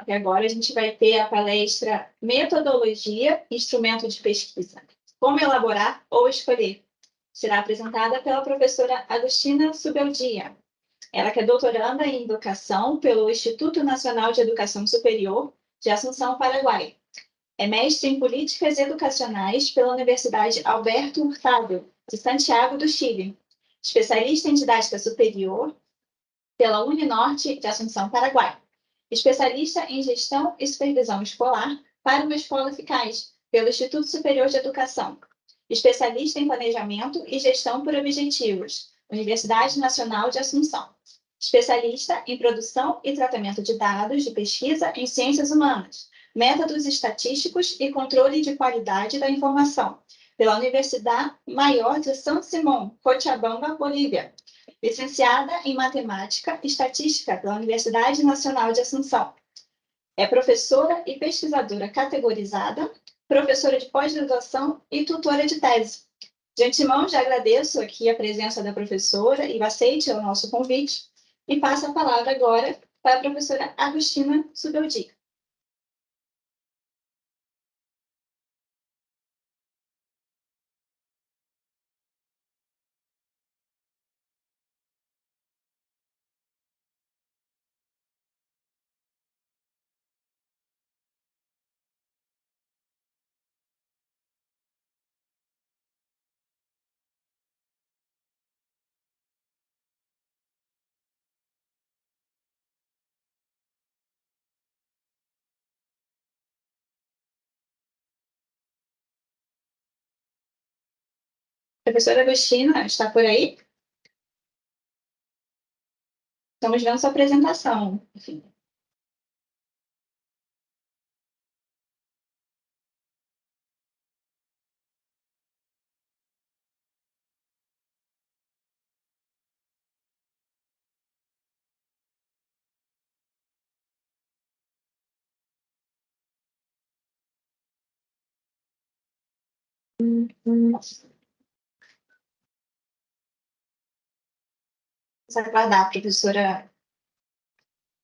E agora a gente vai ter a palestra Metodologia, Instrumento de Pesquisa. Como elaborar ou escolher. Será apresentada pela professora Agostina Subeldia. Ela que é doutoranda em Educação pelo Instituto Nacional de Educação Superior de Assunção, Paraguai. É mestre em Políticas Educacionais pela Universidade Alberto Hurtado, de Santiago do Chile. Especialista em Didática Superior pela Uninorte de Assunção, Paraguai. Especialista em Gestão e Supervisão Escolar para uma Escola Eficaz, pelo Instituto Superior de Educação. Especialista em Planejamento e Gestão por Objetivos, Universidade Nacional de Assunção. Especialista em Produção e Tratamento de Dados de Pesquisa em Ciências Humanas, Métodos Estatísticos e Controle de Qualidade da Informação, pela Universidade Maior de São Simão, Cochabamba, Bolívia. Licenciada em Matemática e Estatística pela Universidade Nacional de Assunção. É professora e pesquisadora categorizada, professora de pós-graduação e tutora de tese. De antemão, já agradeço aqui a presença da professora e o aceite ao nosso convite, e passo a palavra agora para a professora Agostina Subeldia. Professora Agostina, está por aí? Estamos vendo sua apresentação. Enfim. Vamos aguardar a professora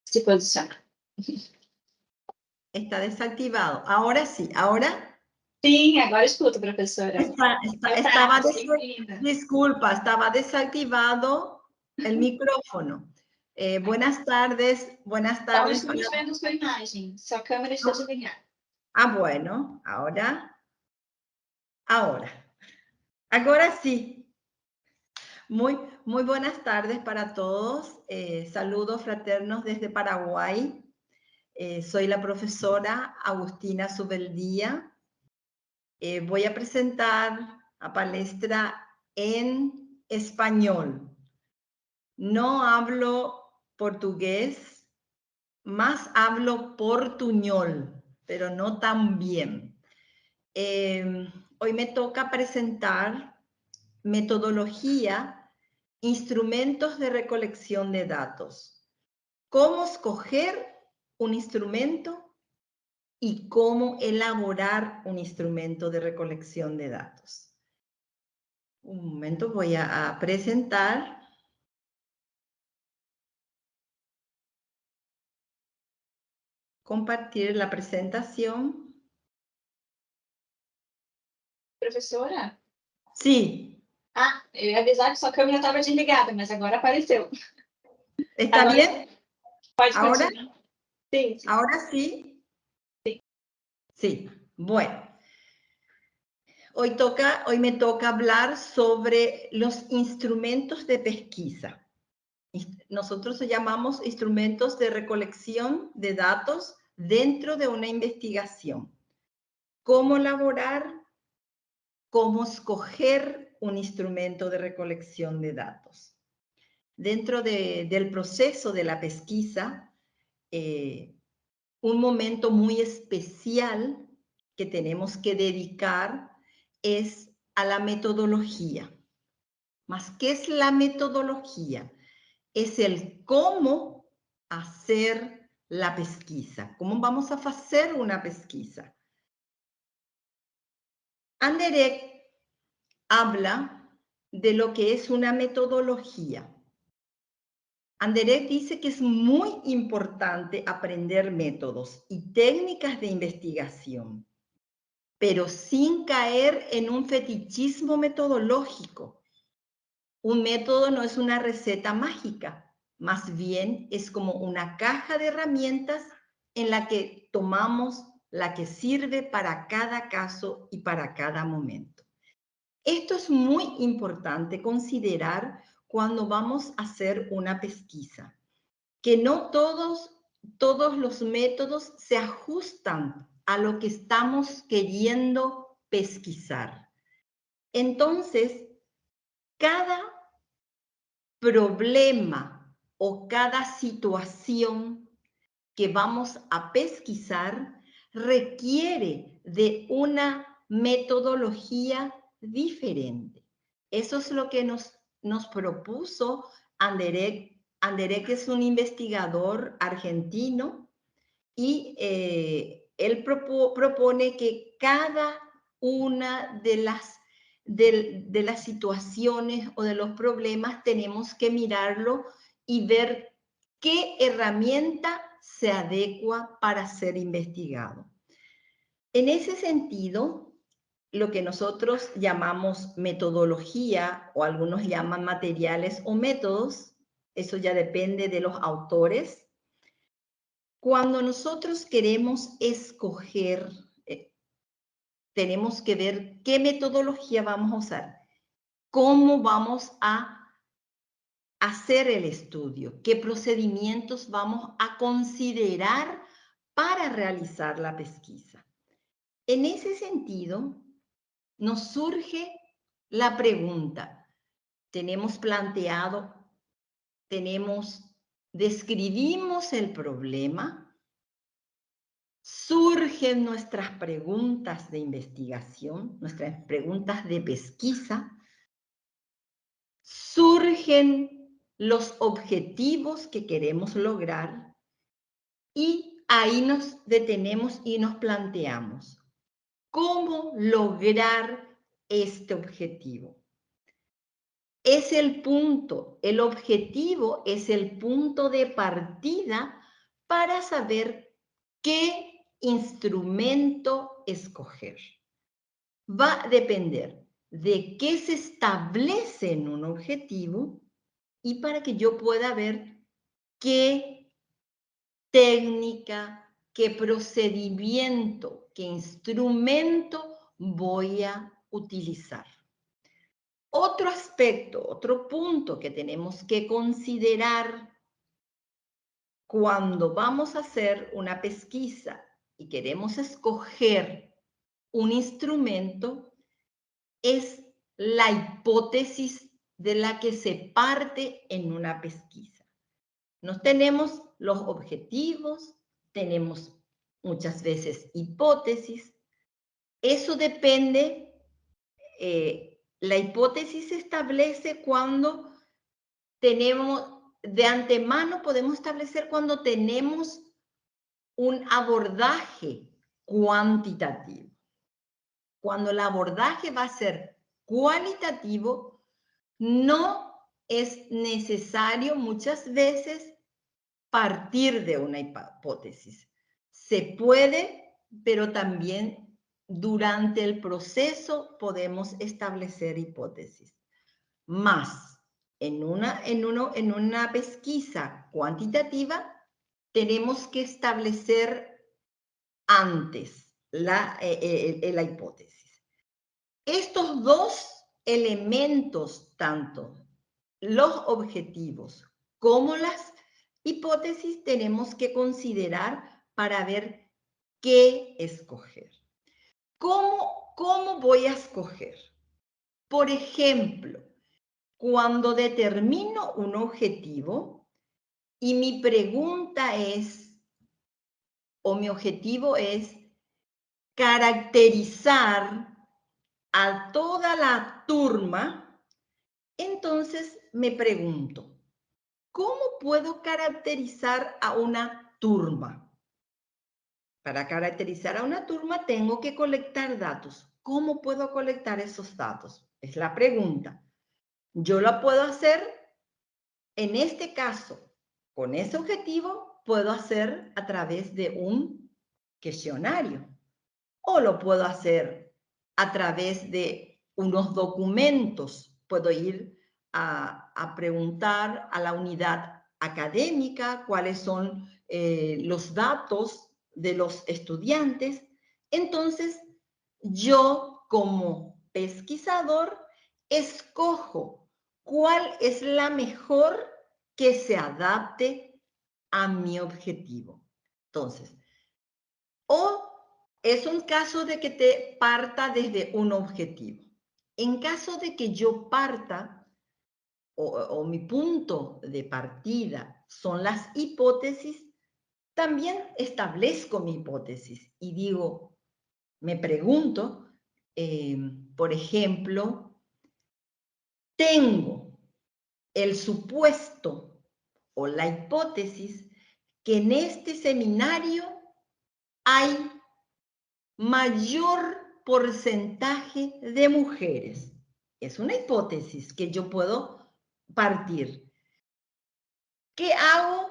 se posicionar. Está desactivado. Ahora sí, ahora. Sim, agora escuto, professora. Disculpa, estaba desactivado el micrófono. Buenas tardes. Estamos vendo sua imagem, sua câmera está desligada. Ah, bueno, ahora. Ahora sí. Muy buenas tardes para todos. Saludos fraternos desde Paraguay. Soy la profesora Agostina Subeldia. Voy a presentar a palestra en español. No hablo portugués, más hablo portuñol, pero no tan bien. Hoy me toca presentar metodología, instrumentos de recolección de datos. Cómo escoger un instrumento y cómo elaborar un instrumento de recolección de datos. Un momento, voy a presentar. Compartir la presentación. Professora? Sí. Ah, eu ia avisar que sua câmera estava desligada, mas agora apareceu. ¿Está agora, bien? Pode ¿Ahora? continuar. Sí. ¿Ahora sí? Sí. Sí. Bueno. Hoy me toca hablar sobre los instrumentos de pesquisa. Nosotros llamamos instrumentos de recolección de datos dentro de una investigación. Cómo elaborar, cómo escoger un instrumento de recolección de datos. Dentro del proceso de la pesquisa, un momento muy especial que tenemos que dedicar es a la metodología. ¿Más qué es la metodología? Es el cómo hacer la pesquisa. ¿Cómo vamos a hacer una pesquisa? Anderek habla de lo que es una metodología. Anderek dice que es muy importante aprender métodos y técnicas de investigación, pero sin caer en un fetichismo metodológico. Un método no es una receta mágica, más bien es como una caja de herramientas en la que tomamos la que sirve para cada caso y para cada momento. Esto es muy importante considerar cuando vamos a hacer una pesquisa, que no todos los métodos se ajustan a lo que estamos queriendo pesquisar. Entonces, cada problema o cada situación que vamos a pesquisar requiere de una metodología diferente. Eso es lo que nos propuso Anderek. Anderek es un investigador argentino y él propone que cada una de las situaciones o de los problemas tenemos que mirarlo y ver qué herramienta se adecua para ser investigado. En ese sentido, lo que nosotros llamamos metodología o algunos llaman materiales o métodos, eso ya depende de los autores. Cuando nosotros queremos escoger, tenemos que ver qué metodología vamos a usar, cómo vamos a hacer el estudio, qué procedimientos vamos a considerar para realizar la pesquisa. En ese sentido, nos surge la pregunta, describimos el problema, surgen nuestras preguntas de investigación, nuestras preguntas de pesquisa, surgen los objetivos que queremos lograr y ahí nos detenemos y nos planteamos cómo lograr este objetivo. Es el objetivo es el punto de partida para saber qué instrumento escoger. Va a depender de qué se establece en un objetivo y para que yo pueda ver qué técnica, qué procedimiento, qué instrumento voy a utilizar. Otro aspecto, otro punto que tenemos que considerar cuando vamos a hacer una pesquisa y queremos escoger un instrumento es la hipótesis de la que se parte en una pesquisa. Nos tenemos los objetivos, tenemos muchas veces hipótesis. Eso depende, la hipótesis se establece cuando de antemano podemos establecer cuando tenemos un abordaje cuantitativo. Cuando el abordaje va a ser cualitativo, no es necesario muchas veces partir de una hipótesis. Se puede, pero también durante el proceso podemos establecer hipótesis. Más, en una pesquisa cuantitativa, tenemos que establecer antes la hipótesis. Estos dos elementos, tanto los objetivos como las hipótesis, tenemos que considerar para ver qué escoger. ¿Cómo voy a escoger? Por ejemplo, cuando determino un objetivo y mi pregunta es, o mi objetivo es caracterizar a toda la turma, entonces me pregunto, ¿cómo puedo caracterizar a una turma? Para caracterizar a una turma tengo que colectar datos. ¿Cómo puedo colectar esos datos? Es la pregunta. Yo la puedo hacer, en este caso, con ese objetivo puedo hacer a través de un cuestionario o lo puedo hacer a través de unos documentos. Puedo ir a preguntar a la unidad académica cuáles son los datos de los estudiantes. Entonces, yo como pesquisador escojo cuál es la mejor que se adapte a mi objetivo. Entonces, o es un caso de que te parta desde un objetivo. En caso de que yo parta, o mi punto de partida son las hipótesis, también establezco mi hipótesis y digo, me pregunto, por ejemplo, tengo el supuesto o la hipótesis que en este seminario hay mayor porcentaje de mujeres. Es una hipótesis que yo puedo partir. ¿Qué hago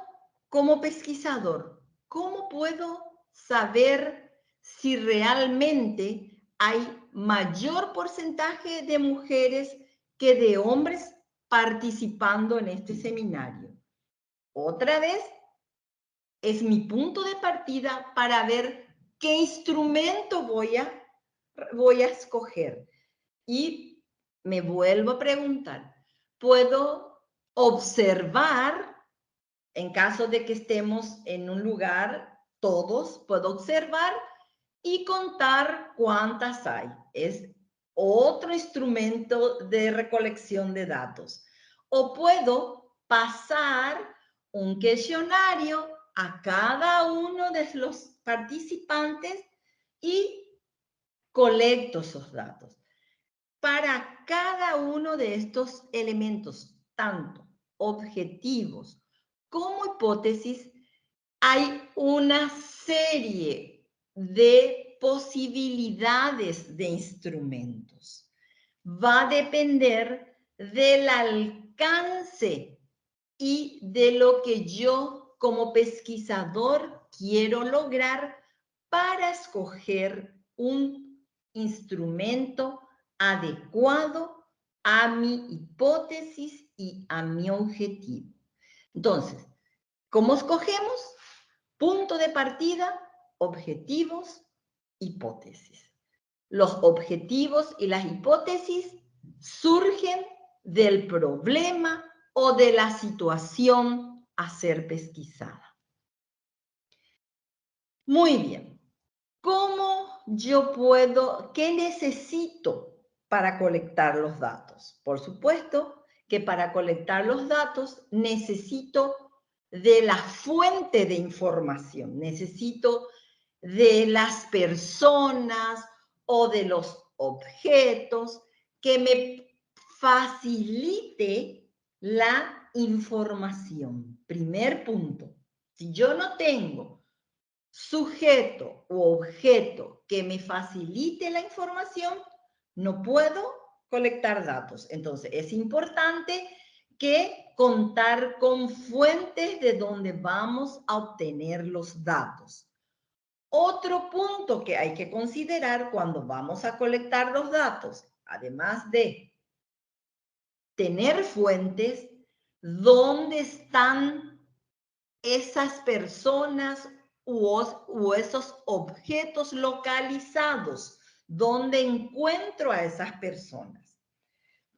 como pesquisador? ¿Cómo puedo saber si realmente hay mayor porcentaje de mujeres que de hombres participando en este seminario? Otra vez, es mi punto de partida para ver qué instrumento voy a escoger. Y me vuelvo a preguntar, ¿puedo observar, en caso de que estemos en un lugar, todos, puedo observar y contar cuántas hay? Es otro instrumento de recolección de datos. O puedo pasar un cuestionario a cada uno de los participantes y colecto esos datos. Para cada uno de estos elementos, tanto objetivos como hipótesis, hay una serie de posibilidades de instrumentos. Va a depender del alcance y de lo que yo como pesquisador quiero lograr para escoger un instrumento adecuado a mi hipótesis y a mi objetivo. Entonces, ¿cómo escogemos? Punto de partida, objetivos, hipótesis. Los objetivos y las hipótesis surgen del problema o de la situación a ser pesquisada. Muy bien. ¿Cómo yo puedo, qué necesito para colectar los datos? Por supuesto que para colectar los datos necesito de la fuente de información, necesito de las personas o de los objetos que me facilite la información. Primer punto, si yo no tengo sujeto u objeto que me facilite la información, no puedo colectar datos. Entonces, es importante que contar con fuentes de donde vamos a obtener los datos. Otro punto que hay que considerar cuando vamos a colectar los datos, además de tener fuentes, ¿dónde están esas personas u esos objetos localizados? ¿Dónde encuentro a esas personas?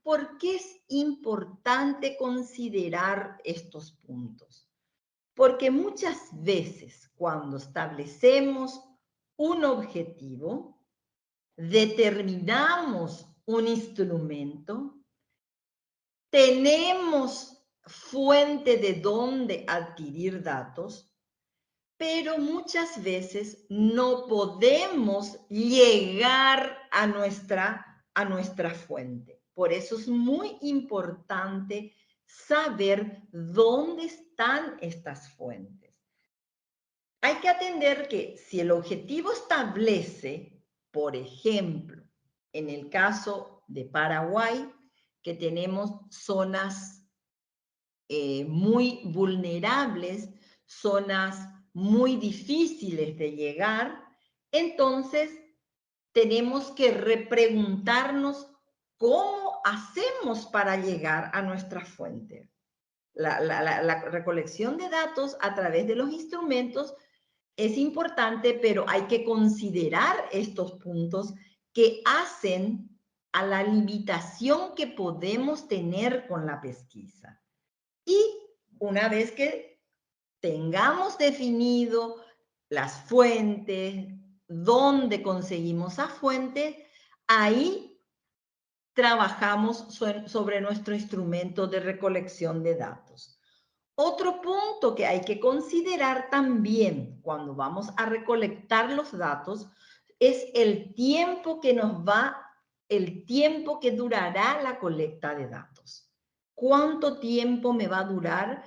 ¿Por qué es importante considerar estos puntos? Porque muchas veces cuando establecemos un objetivo, determinamos un instrumento, tenemos fuente de dónde adquirir datos, pero muchas veces no podemos llegar a nuestra fuente. Por eso es muy importante saber dónde están estas fuentes. Hay que atender que si el objetivo establece, por ejemplo, en el caso de Paraguay, que tenemos zonas muy vulnerables, zonas muy difíciles de llegar, entonces tenemos que repreguntarnos cómo hacemos para llegar a nuestra fuente. La recolección de datos a través de los instrumentos es importante, pero hay que considerar estos puntos que hacen a la limitación que podemos tener con la pesquisa. Y una vez que tengamos definido las fuentes, dónde conseguimos esa fuente, ahí trabajamos sobre nuestro instrumento de recolección de datos. Otro punto que hay que considerar también cuando vamos a recolectar los datos es el tiempo que durará la colecta de datos. ¿Cuánto tiempo me va a durar?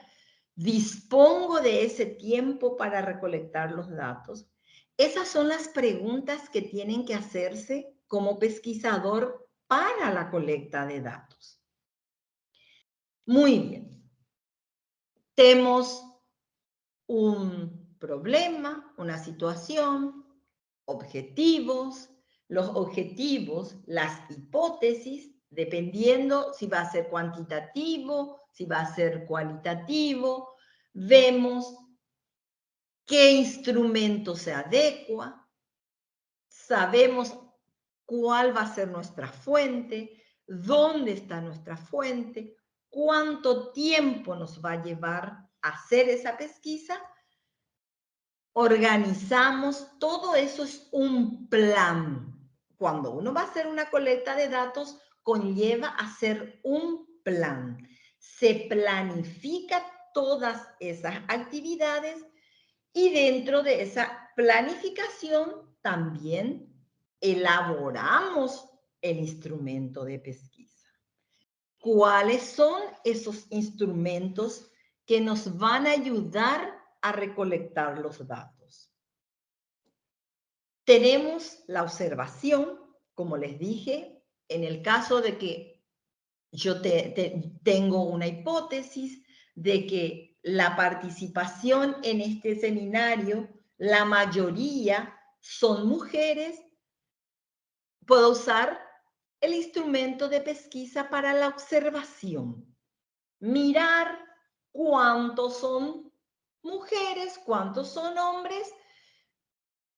¿Dispongo de ese tiempo para recolectar los datos? Esas son las preguntas que tienen que hacerse como pesquisador para la colecta de datos. Muy bien. Tenemos un problema, una situación, objetivos, los objetivos, las hipótesis, dependiendo si va a ser cuantitativo, si va a ser cualitativo, vemos qué instrumento se adecua, sabemos cuál va a ser nuestra fuente, dónde está nuestra fuente, cuánto tiempo nos va a llevar a hacer esa pesquisa. Organizamos, todo eso es un plan. Cuando uno va a hacer una colecta de datos, conlleva hacer un plan. Se planifica todas esas actividades y dentro de esa planificación también elaboramos el instrumento de pesquisa. ¿Cuáles son esos instrumentos que nos van a ayudar a recolectar los datos? Tenemos la observación, como les dije, en el caso de que yo tengo una hipótesis de que la participación en este seminario, la mayoría son mujeres, puedo usar el instrumento de pesquisa para la observación. Mirar cuántos son mujeres, cuántos son hombres,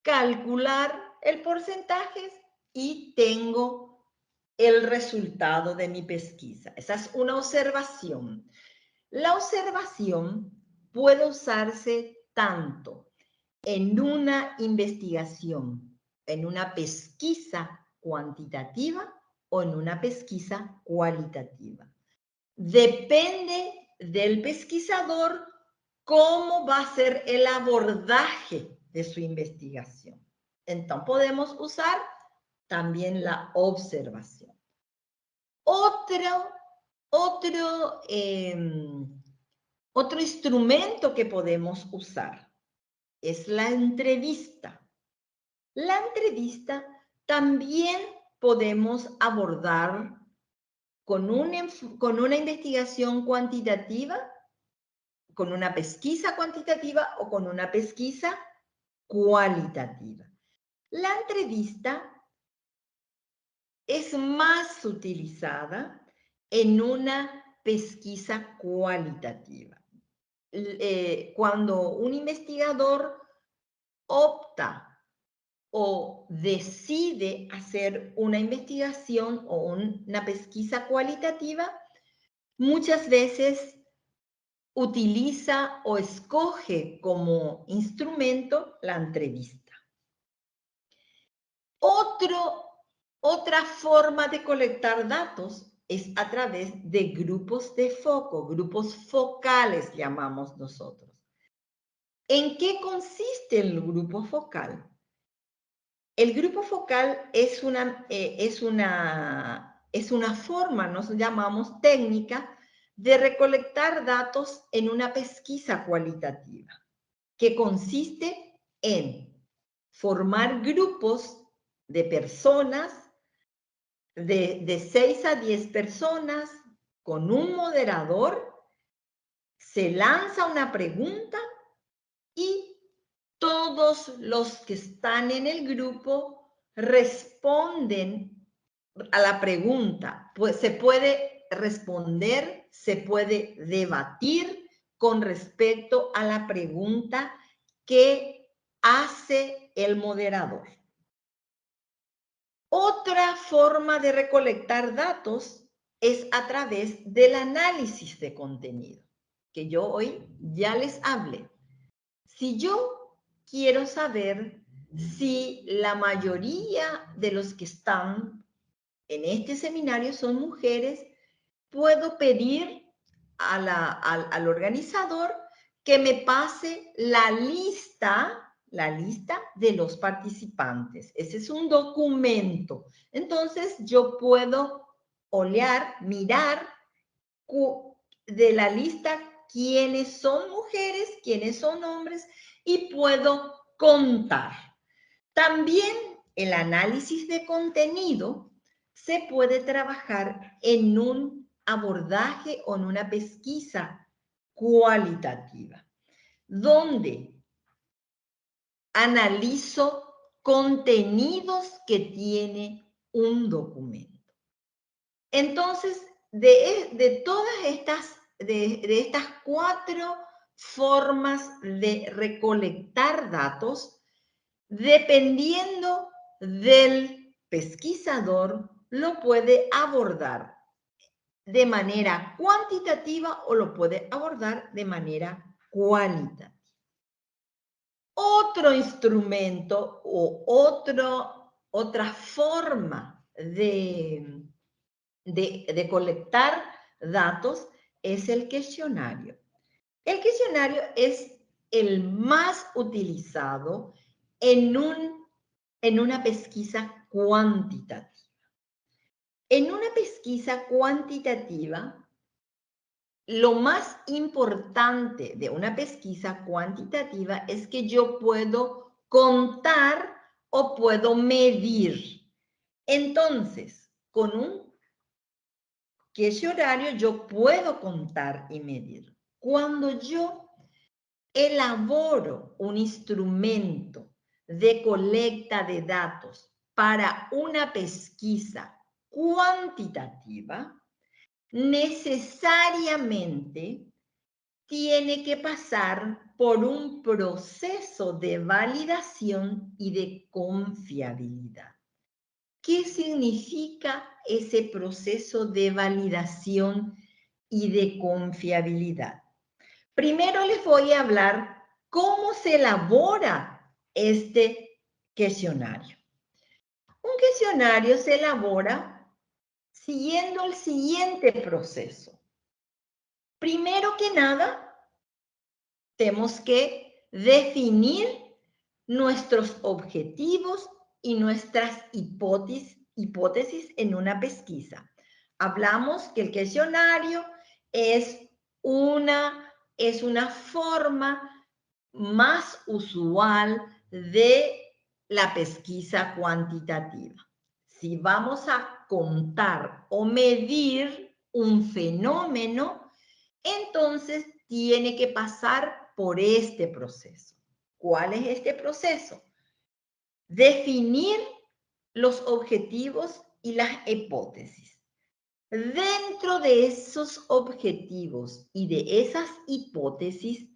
calcular el porcentaje y tengo el resultado de mi pesquisa. Esa es una observación. La observación puede usarse tanto en una investigación, en una pesquisa cuantitativa o en una pesquisa cualitativa. Depende del pesquisador cómo va a ser el abordaje de su investigación. Entonces podemos usar también la observación. Otro instrumento que podemos usar es la entrevista. La entrevista también podemos abordar con una investigación cuantitativa, con una pesquisa cuantitativa o con una pesquisa cualitativa. La entrevista es más utilizada en una pesquisa cualitativa. Cuando un investigador opta o decide hacer una investigación o una pesquisa cualitativa, muchas veces utiliza o escoge como instrumento la entrevista. Otra forma de colectar datos es a través de grupos de foco, grupos focales llamamos nosotros. ¿En qué consiste el grupo focal? El grupo focal es una forma, nos llamamos técnica, de recolectar datos en una pesquisa cualitativa, que consiste en formar grupos de personas, de 6 a 10 personas, con un moderador, se lanza una pregunta y todos los que están en el grupo responden a la pregunta. Pues se puede responder, se puede debatir con respecto a la pregunta que hace el moderador. Otra forma de recolectar datos es a través del análisis de contenido, que yo hoy ya les hablé. Si yo quiero saber si la mayoría de los que están en este seminario son mujeres, puedo pedir al organizador que me pase la lista de los participantes. Ese es un documento. Entonces, yo puedo olear, mirar de la lista quiénes son mujeres, quiénes son hombres y puedo contar. También el análisis de contenido se puede trabajar en un abordaje o en una pesquisa cualitativa, donde analizo contenidos que tiene un documento. Entonces, de todas estas, de estas 4 formas de recolectar datos, dependiendo del pesquisador, lo puede abordar de manera cuantitativa o lo puede abordar de manera cualitativa. Otro instrumento o otra forma de colectar datos es el cuestionario. El cuestionario es el más utilizado en una pesquisa cuantitativa. En una pesquisa cuantitativa, lo más importante de una pesquisa cuantitativa es que yo puedo contar o puedo medir. Entonces, con un cuestionario yo puedo contar y medir. Cuando yo elaboro un instrumento de colecta de datos para una pesquisa cuantitativa, necesariamente tiene que pasar por un proceso de validación y de confiabilidad. ¿Qué significa ese proceso de validación y de confiabilidad? Primero les voy a hablar cómo se elabora este cuestionario. Un cuestionario se elabora siguiendo el siguiente proceso. Primero que nada, tenemos que definir nuestros objetivos y nuestras hipótesis en una pesquisa. Hablamos que el cuestionario es una forma más usual de la pesquisa cuantitativa. Si vamos a contar o medir un fenómeno, entonces tiene que pasar por este proceso. ¿Cuál es este proceso? Definir los objetivos y las hipótesis. Dentro de esos objetivos y de esas hipótesis,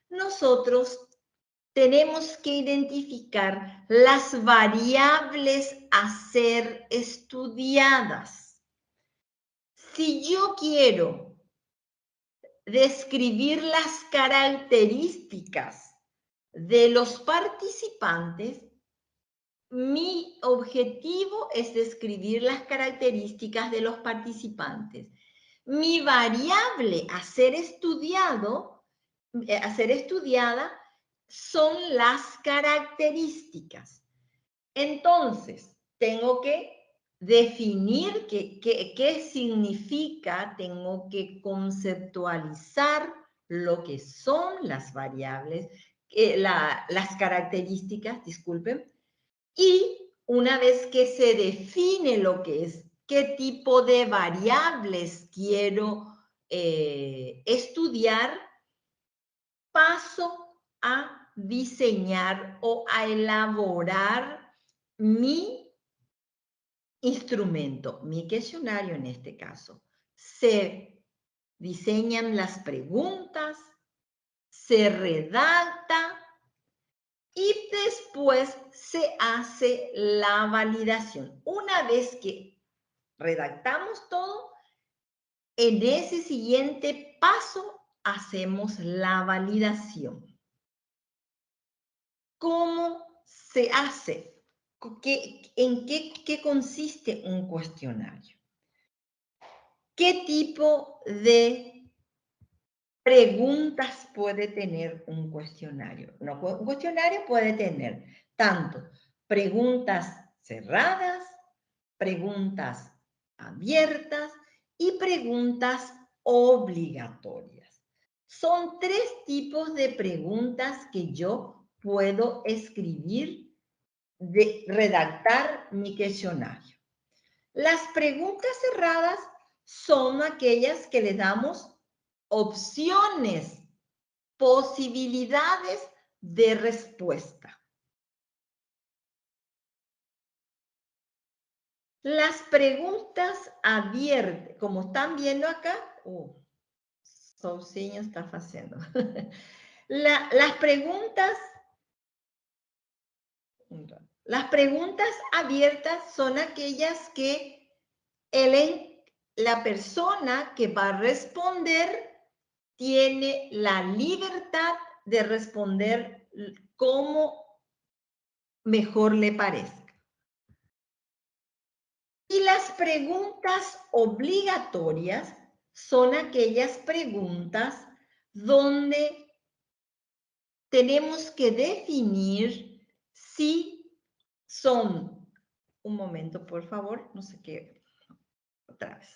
nosotros tenemos que identificar las variables a ser estudiadas. Si yo quiero describir las características de los participantes, mi objetivo es describir las características de los participantes. Mi variable a ser estudiada son las características. Entonces, tengo que definir qué significa, tengo que conceptualizar lo que son las variables, las características, disculpen, y una vez que se define lo que es, qué tipo de variables quiero estudiar, paso a diseñar o a elaborar mi instrumento, mi cuestionario en este caso. Se diseñan las preguntas, se redacta y después se hace la validación. Una vez que redactamos todo, en ese siguiente paso hacemos la validación. ¿Cómo se hace? ¿En qué consiste un cuestionario? ¿Qué tipo de preguntas puede tener un cuestionario? Un cuestionario puede tener tanto preguntas cerradas, preguntas abiertas y preguntas obligatorias. Son 3 tipos de preguntas que yo puedo escribir, redactar mi cuestionario. Las preguntas cerradas son aquellas que le damos opciones, posibilidades de respuesta. Las preguntas abiertas, como están viendo acá, Sousinho está haciendo. Las preguntas abiertas son aquellas que la persona que va a responder tiene la libertad de responder como mejor le parezca. Y las preguntas obligatorias son aquellas preguntas donde tenemos que definir si son, un momento por favor, no sé qué, otra vez.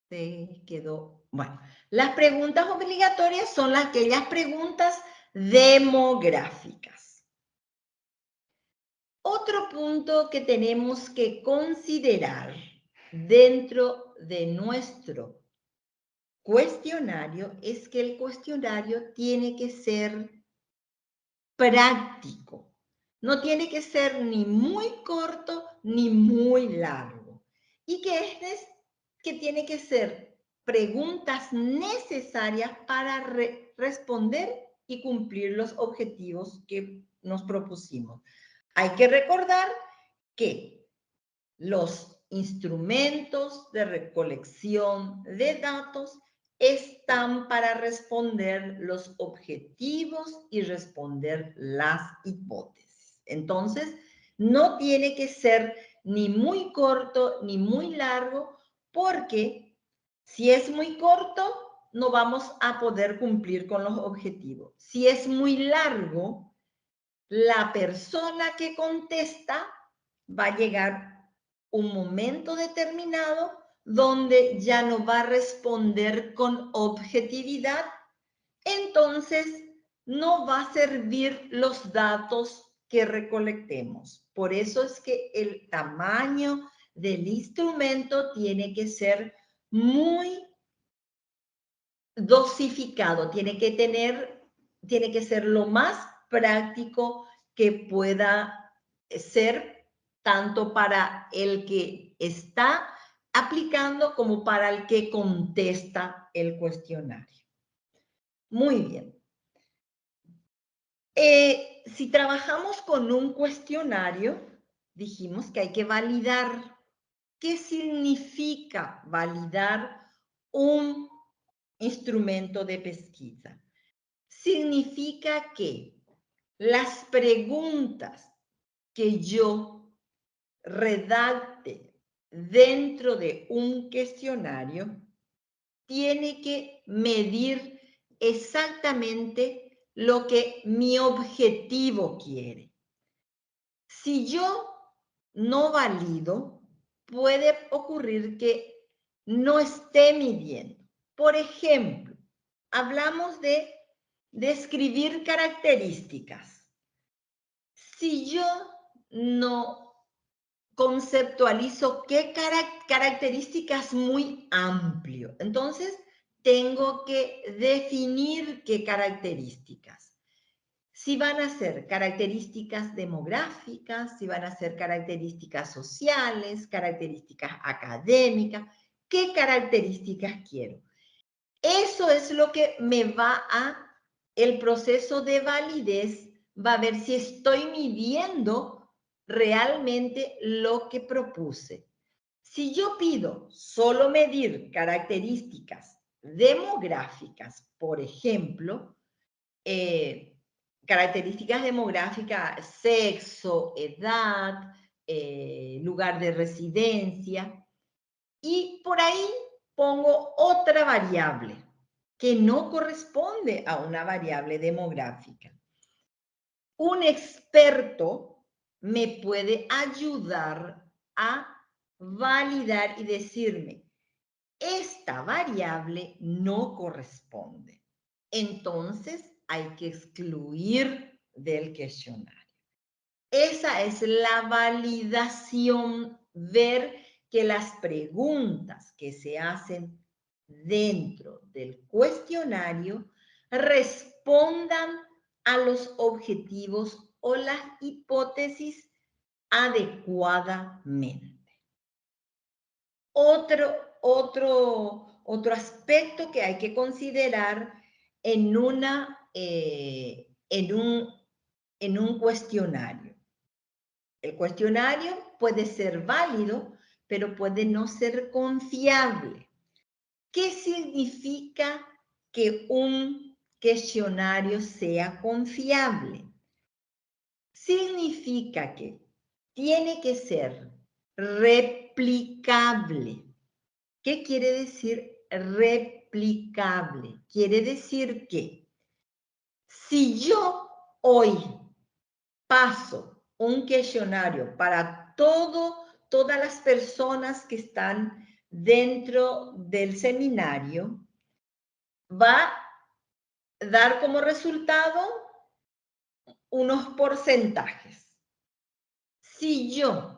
Se quedó, bueno, las preguntas obligatorias son aquellas preguntas demográficas. Otro punto que tenemos que considerar dentro de nuestro cuestionario es que el cuestionario tiene que ser práctico. No tiene que ser ni muy corto ni muy largo. Y que tiene que ser preguntas necesarias para responder y cumplir los objetivos que nos propusimos. Hay que recordar que los instrumentos de recolección de datos están para responder los objetivos y responder las hipótesis. Entonces, no tiene que ser ni muy corto ni muy largo, porque si es muy corto, no vamos a poder cumplir con los objetivos. Si es muy largo, la persona que contesta va a llegar un momento determinado donde ya no va a responder con objetividad, entonces no va a servir los datos que recolectemos. Por eso es que el tamaño del instrumento tiene que ser muy dosificado, tiene que ser lo más práctico que pueda ser, tanto para el que está aplicando como para el que contesta el cuestionario. Muy bien. Si trabajamos con un cuestionario, dijimos que hay que validar. ¿Qué significa validar un instrumento de pesquisa? Significa que las preguntas que yo redacte dentro de un cuestionario tiene que medir exactamente lo que mi objetivo quiere. Si yo no valido, puede ocurrir que no esté midiendo. Por ejemplo, hablamos de describir características. Si yo no conceptualizo qué características muy amplio, entonces tengo que definir qué características. Si van a ser características demográficas, si van a ser características sociales, características académicas, ¿qué características quiero? Eso es lo que me va a, el proceso de validez va a ver si estoy midiendo realmente lo que propuse. Si yo pido solo medir características demográficas, por ejemplo, características demográficas, sexo, edad, lugar de residencia, y por ahí pongo otra variable que no corresponde a una variable demográfica. Un experto me puede ayudar a validar y decirme, esta variable no corresponde. Entonces hay que excluir del cuestionario. Esa es la validación, ver que las preguntas que se hacen dentro del cuestionario respondan a los objetivos o las hipótesis adecuadamente. Otro aspecto que hay que considerar en un cuestionario. El cuestionario puede ser válido, pero puede no ser confiable. ¿Qué significa que un cuestionario sea confiable? Significa que tiene que ser replicable. ¿Qué quiere decir replicable? Quiere decir que si yo hoy paso un cuestionario para todas las personas que están dentro del seminario, va a dar como resultado unos porcentajes. Si yo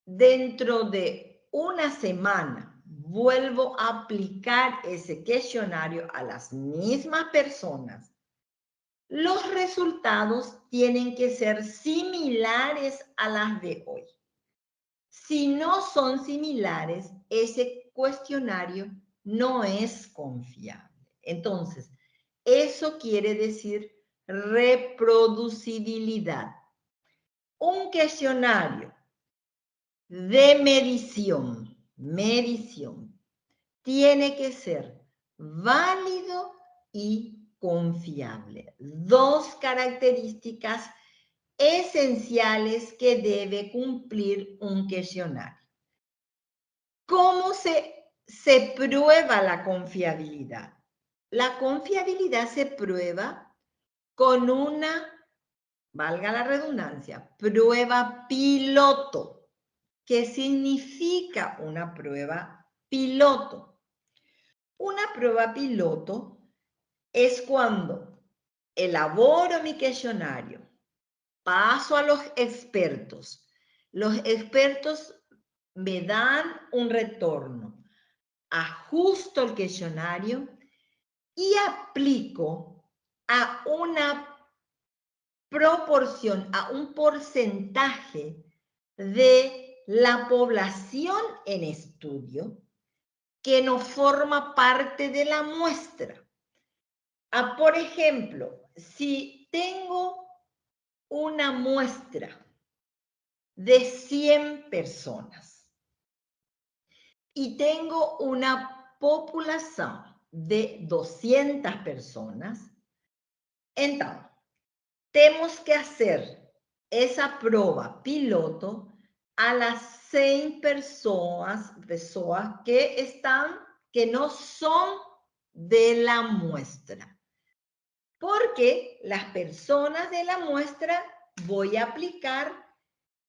dentro de una semana vuelvo a aplicar ese cuestionario a las mismas personas, los resultados tienen que ser similares a las de hoy. Si no son similares, ese cuestionario no es confiable. Entonces, eso quiere decir reproducibilidad. Un cuestionario de medición, tiene que ser válido y confiable. Dos características esenciales que debe cumplir un cuestionario. ¿Cómo se prueba la confiabilidad? La confiabilidad se prueba con una, valga la redundancia, prueba piloto. ¿Qué significa una prueba piloto? Una prueba piloto es cuando elaboro mi cuestionario, paso a los expertos me dan un retorno, ajusto el cuestionario y aplico a una proporción, a un porcentaje de la población en estudio que no forma parte de la muestra. Por ejemplo, si tengo una muestra de 100 personas y tengo una población de 200 personas, entonces tenemos que hacer esa prueba piloto a las 100 personas que no son de la muestra. Porque las personas de la muestra voy a aplicar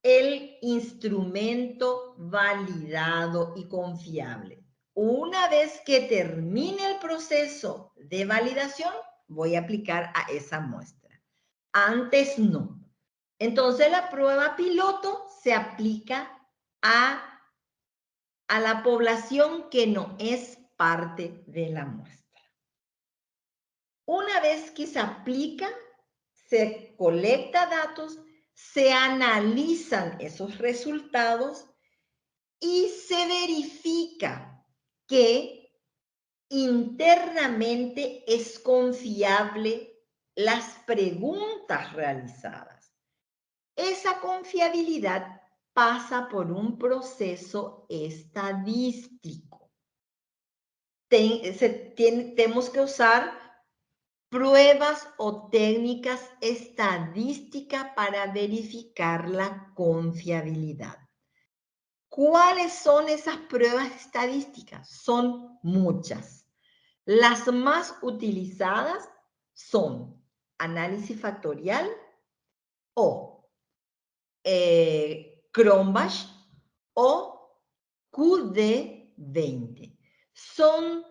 el instrumento validado y confiable. Una vez que termine el proceso de validación, voy a aplicar a esa muestra. Antes no. Entonces la prueba piloto se aplica a la población que no es parte de la muestra. Una vez que se aplica, se colecta datos, se analizan esos resultados y se verifica que internamente es confiable las preguntas realizadas. Esa confiabilidad pasa por un proceso estadístico. Tenemos que usar pruebas o técnicas estadísticas para verificar la confiabilidad. ¿Cuáles son esas pruebas estadísticas? Son muchas. Las más utilizadas son análisis factorial o Cronbach o QD20. Son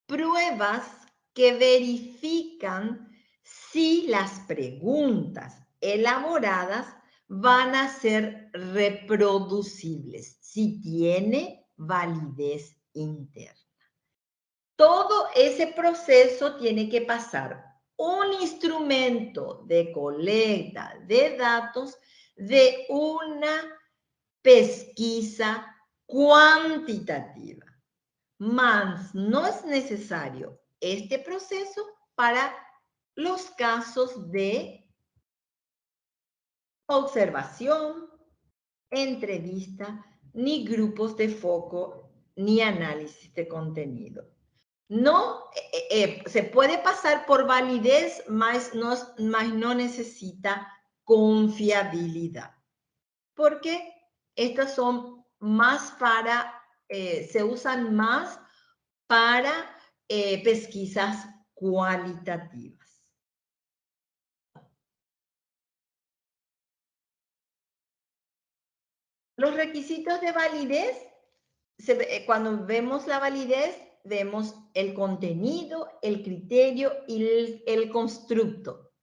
pruebas que verifican si las preguntas elaboradas van a ser reproducibles, si tiene validez interna. Todo ese proceso tiene que pasar un instrumento de colecta de datos de una pesquisa cuantitativa. Mas no es necesario este proceso para los casos de observación, entrevista, ni grupos de foco, ni análisis de contenido. No, se puede pasar por validez, mas no necesita confiabilidad. Porque estas son más para, se usan más para pesquisas cualitativas. Los requisitos de validez, cuando vemos la validez, vemos el contenido, el criterio y el constructo,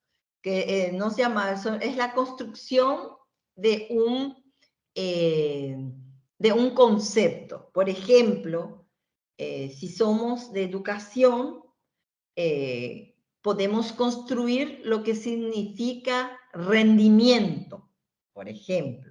que no se llama, es la construcción de un concepto. Por ejemplo, si somos de educación, podemos construir lo que significa rendimiento, por ejemplo.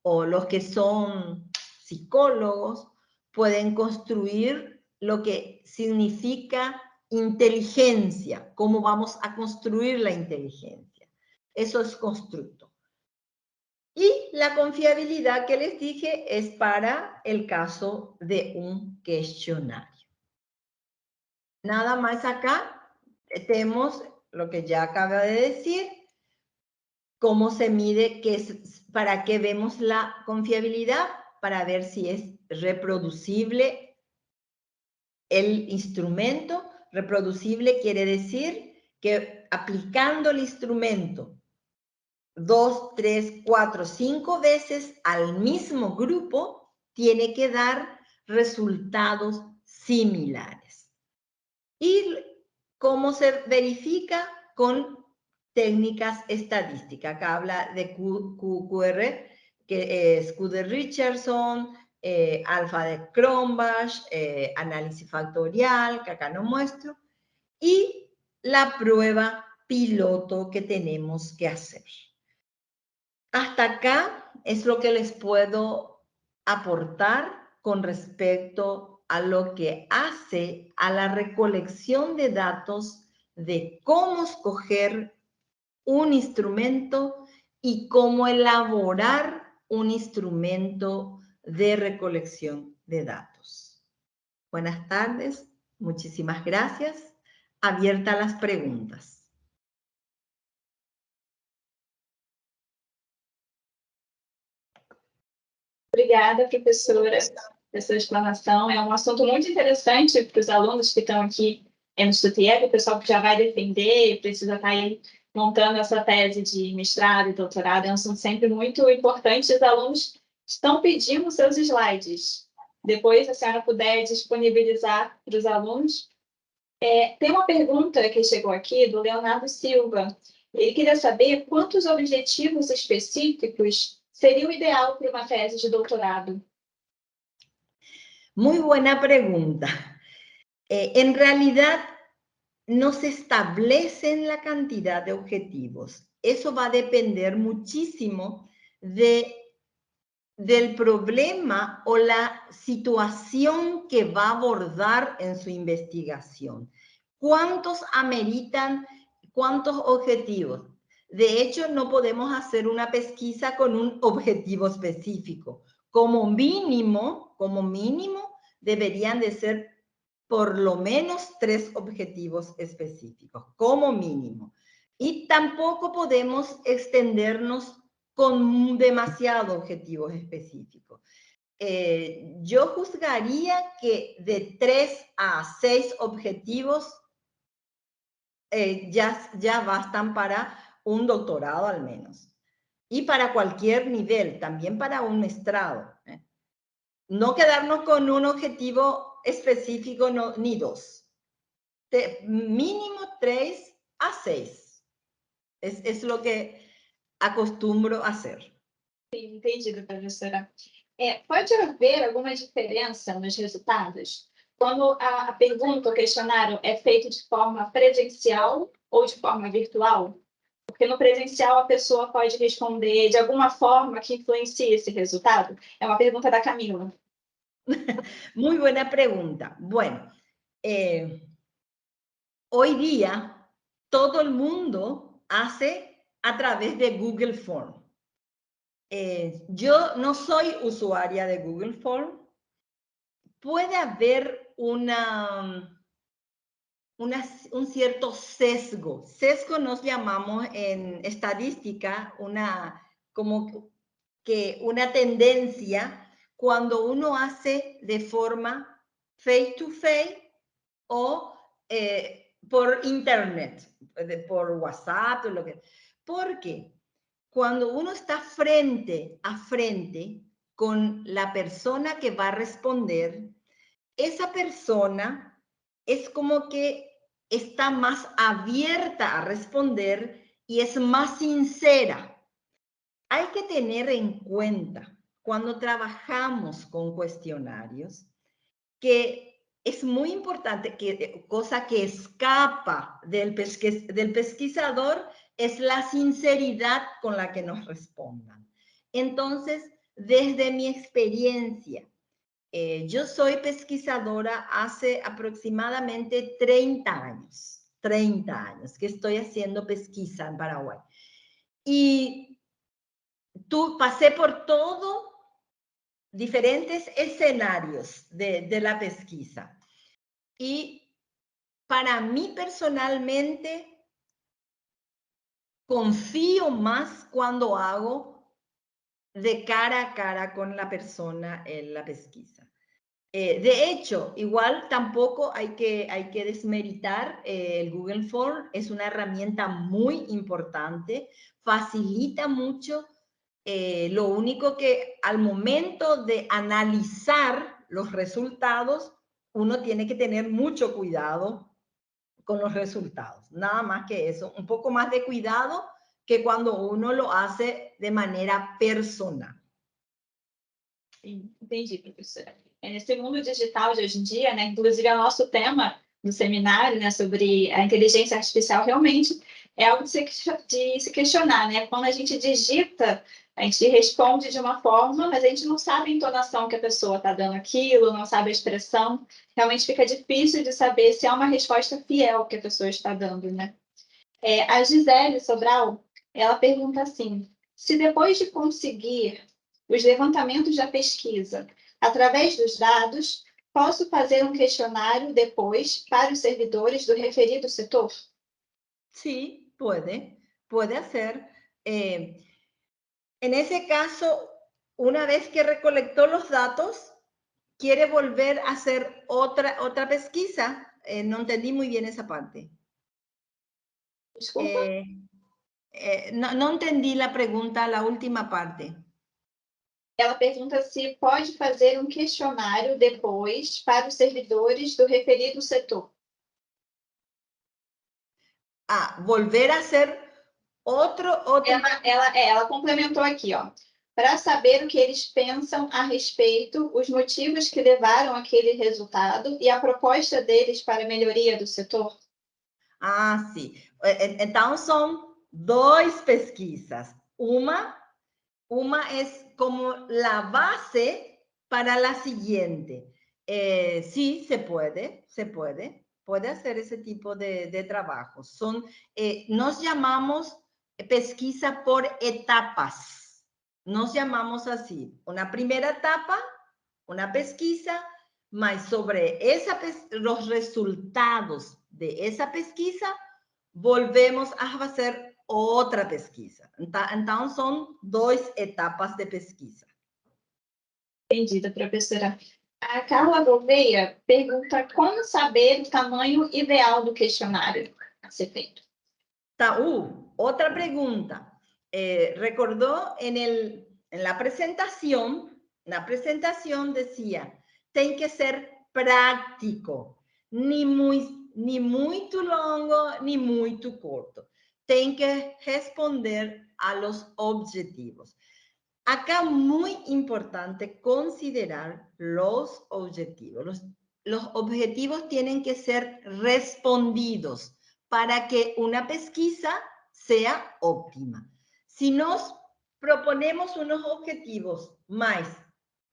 O los que son psicólogos pueden construir lo que significa inteligencia, cómo vamos a construir la inteligencia. Eso es constructo. Y la confiabilidad que les dije es para el caso de un cuestionario. Nada más acá tenemos lo que ya acabo de decir, cómo se mide, para qué vemos la confiabilidad, para ver si es reproducible el instrumento. Reproducible quiere decir que aplicando el instrumento 2, 3, 4, 5 veces al mismo grupo, tiene que dar resultados similares. ¿Y cómo se verifica? Con técnicas estadísticas. Acá habla de QR, que es Q de Richardson, alfa de Cronbach, análisis factorial, que acá no muestro, y la prueba piloto que tenemos que hacer. Hasta acá es lo que les puedo aportar con respecto a lo que hace a la recolección de datos de cómo escoger un instrumento y cómo elaborar un instrumento de recolección de datos. Buenas tardes, muchísimas gracias. Abierta a las preguntas. Obrigada, professora, pela sua explanação. É um assunto muito interessante para os alunos que estão aqui no StuTieb, o pessoal que já vai defender, precisa estar aí montando essa tese de mestrado e doutorado. É um assunto sempre muito importante. Os alunos estão pedindo seus slides. Depois, se a senhora puder disponibilizar para os alunos. Tem uma pergunta que chegou aqui do Leonardo Silva. Ele queria saber quantos objetivos específicos seria o ideal para uma tese de doutorado. Muy buena pregunta. En realidad, no se establecen la cantidad de objetivos. Eso va a depender muchísimo del problema o la situación que va a abordar en su investigación. ¿Cuántos ameritan, cuántos objetivos? De hecho, no podemos hacer una pesquisa con un objetivo específico. Como mínimo, deberían de ser por lo menos 3 objetivos específicos, como mínimo. Y tampoco podemos extendernos con demasiados objetivos específicos. Yo juzgaría que de 3 a 6 objetivos ya bastan para un doctorado al menos. Y para cualquier nivel, también para un maestrado. No quedarnos con un objetivo específico, no, ni 2. Mínimo 3 a 6. Es lo que acostumbro a hacer. Sim, entendido, professora. Pode haver alguma diferença nos resultados quando a pergunta, o questionário é feito de forma presencial ou de forma virtual? Porque no presencial a pessoa pode responder de alguma forma que influencie esse resultado? É uma pergunta da Camila. Muy buena pregunta. Bueno, hoy día todo el mundo hace a través de Google Form. Yo no soy usuaria de Google Form. Puede haber un cierto sesgo. Sesgo nos llamamos en estadística como que una tendencia cuando uno hace de forma face to face o por internet, por WhatsApp o lo que. Porque cuando uno está frente a frente con la persona que va a responder, esa persona es como que está más abierta a responder y es más sincera. Hay que tener en cuenta cuando trabajamos con cuestionarios que es muy importante, cosa que escapa del pesquisador, es la sinceridad con la que nos respondan. Entonces, desde mi experiencia, yo soy pesquisadora hace aproximadamente 30 años que estoy haciendo pesquisa en Paraguay. Y pasé por todo diferentes escenarios de la pesquisa. Y para mí personalmente, confío más cuando hago de cara a cara con la persona en la pesquisa. De hecho, igual tampoco hay que desmeritar el Google Form. Es una herramienta muy importante, facilita mucho. Lo único que al momento de analizar los resultados, uno tiene que tener mucho cuidado con los resultados. Nada más que eso, un poco más de cuidado que cuando uno lo hace de manera personal. Sim, entendi, professora. Nesse mundo digital de hoje em dia, né, inclusive é o nosso tema no seminário, né, sobre a inteligência artificial, realmente é algo de se questionar, né? Quando a gente digita, a gente responde de uma forma, mas a gente não sabe a entonação que a pessoa está dando aquilo, não sabe a expressão. Realmente fica difícil de saber se é uma resposta fiel que a pessoa está dando, né? A Gisele Sobral, ela pergunta assim, se depois de conseguir os levantamentos da pesquisa, através dos dados, posso fazer um questionário depois para os servidores do referido setor? Sí, puede hacer. En ese caso, una vez que recolectó los datos, quiere volver a hacer otra pesquisa. No entendí muy bien esa parte. Desculpa. No entendí la pregunta, la última parte. Ela pergunta se pode fazer um questionário depois para os servidores do referido setor. Volver a hacer otro. Ela complementou aqui, ó. para saber o que eles pensam a respeito, os motivos que levaram àquele resultado e a proposta deles para a melhoria do setor? Ah, sim. Então, são duas pesquisas. Uma é como a base para a seguinte. Sí, se puede hacer ese tipo de trabajo. Nos llamamos pesquisa por etapas. Nos llamamos así. Una primera etapa, una pesquisa, mas sobre los resultados de esa pesquisa, volvemos a hacer outra pesquisa. Então, são duas etapas de pesquisa. Entendida, professora. A Carla Gouveia pergunta como saber o tamanho ideal do questionário a ser feito. Tá, outra pergunta. Recordou en la presentación decía, tem que ser práctico, ni muito longo, ni muito corto. Tem que responder a los objetivos. Acá muy importante considerar los objetivos. Los objetivos tienen que ser respondidos para que una pesquisa sea óptima. Si nos proponemos unos objetivos, más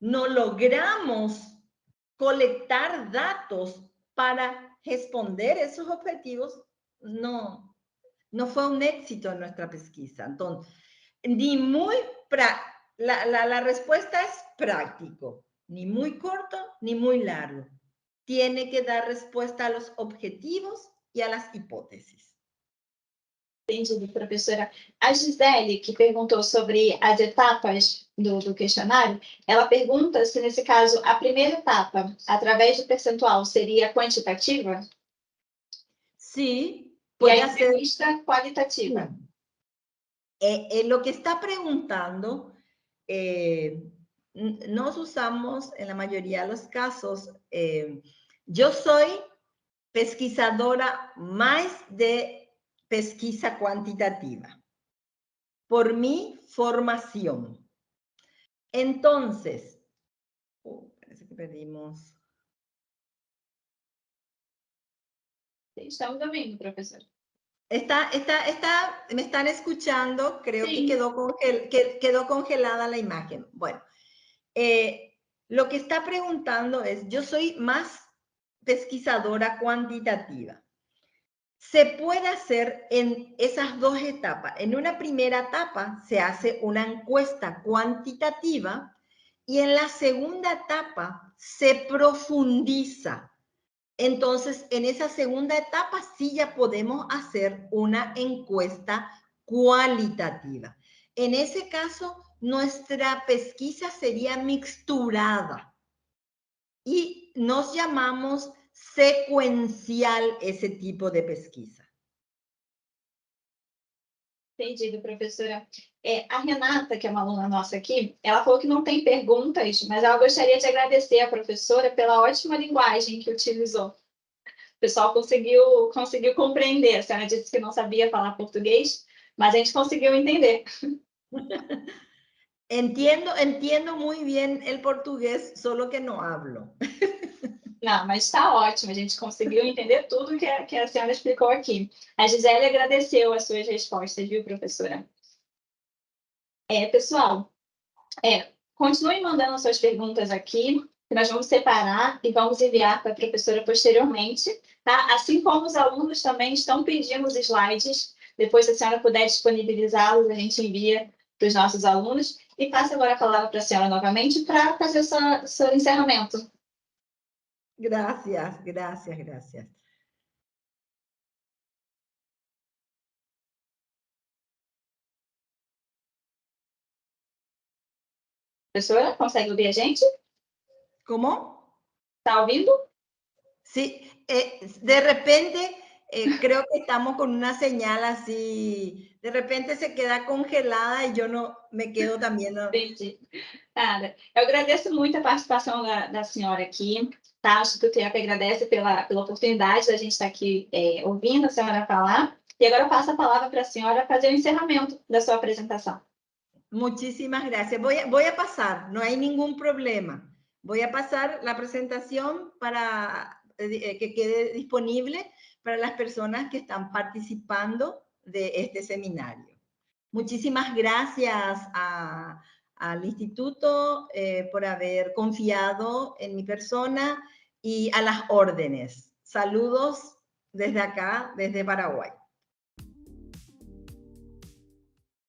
no logramos colectar datos para responder esos objetivos, no fue un éxito en nuestra pesquisa. Entonces, ni muy la respuesta es práctico, ni muy corto, ni muy largo. Tiene que dar respuesta a los objetivos y a las hipótesis. Entendido, professora. A Gisele, que perguntou sobre as etapas do questionário, ela pergunta se, nesse caso, a primeira etapa, através do percentual, seria quantitativa? Sí, e a puede ser. entrevista qualitativa. Lo que está preguntando, nos usamos en la mayoría de los casos, yo soy pesquisadora más de pesquisa cuantitativa por mi formación. Entonces, parece que perdimos. Estamos ouvindo, professor. Me están escuchando, creo Sí. que quedó congelada la imagen. Bueno, lo que está preguntando es, yo soy más pesquisadora cuantitativa. Se puede hacer en esas dos etapas. En una primera etapa se hace una encuesta cuantitativa y en la segunda etapa se profundiza. Entonces, en esa segunda etapa sí ya podemos hacer una encuesta cualitativa. En ese caso, nuestra pesquisa sería mixturada y nos llamamos sequencial esse tipo de pesquisa. Entendido, professora. A Renata, que é uma aluna nossa aqui, ela falou que não tem perguntas, mas ela gostaria de agradecer a professora pela ótima linguagem que utilizou. O pessoal conseguiu compreender. A senhora disse que não sabia falar português, mas a gente conseguiu entender. Entiendo muy bien el portugués, solo que no hablo. Não, mas está ótimo, a gente conseguiu entender tudo que a senhora explicou aqui. A Gisele agradeceu as suas respostas, viu, professora? Pessoal, continuem mandando suas perguntas aqui, que nós vamos separar e vamos enviar para a professora posteriormente, tá? Assim como os alunos também estão pedindo os slides, depois, se a senhora puder disponibilizá-los, a gente envia para os nossos alunos. E passo agora a palavra para a senhora novamente para fazer o seu encerramento. Gracias. Professora, consegue ouvir a gente? ¿Cómo? Está ouvindo? Sí, de repente creo que estamos con una señal así, de repente se queda congelada y yo no me quedo también. No. Entendi. Nada. Eu agradeço muito a participação da senhora aqui, tá? O Instituto IAP agradece pela oportunidade da gente estar aqui ouvindo a senhora falar. E agora eu passo a palavra para a senhora fazer o encerramento da sua apresentação. Muchísimas gracias. Voy a pasar, no hay ningún problema. Voy a pasar la presentación para que quede disponible para las personas que están participando de este seminario. Muchísimas gracias al instituto por haber confiado en mi persona y a las órdenes. Saludos desde acá, desde Paraguay.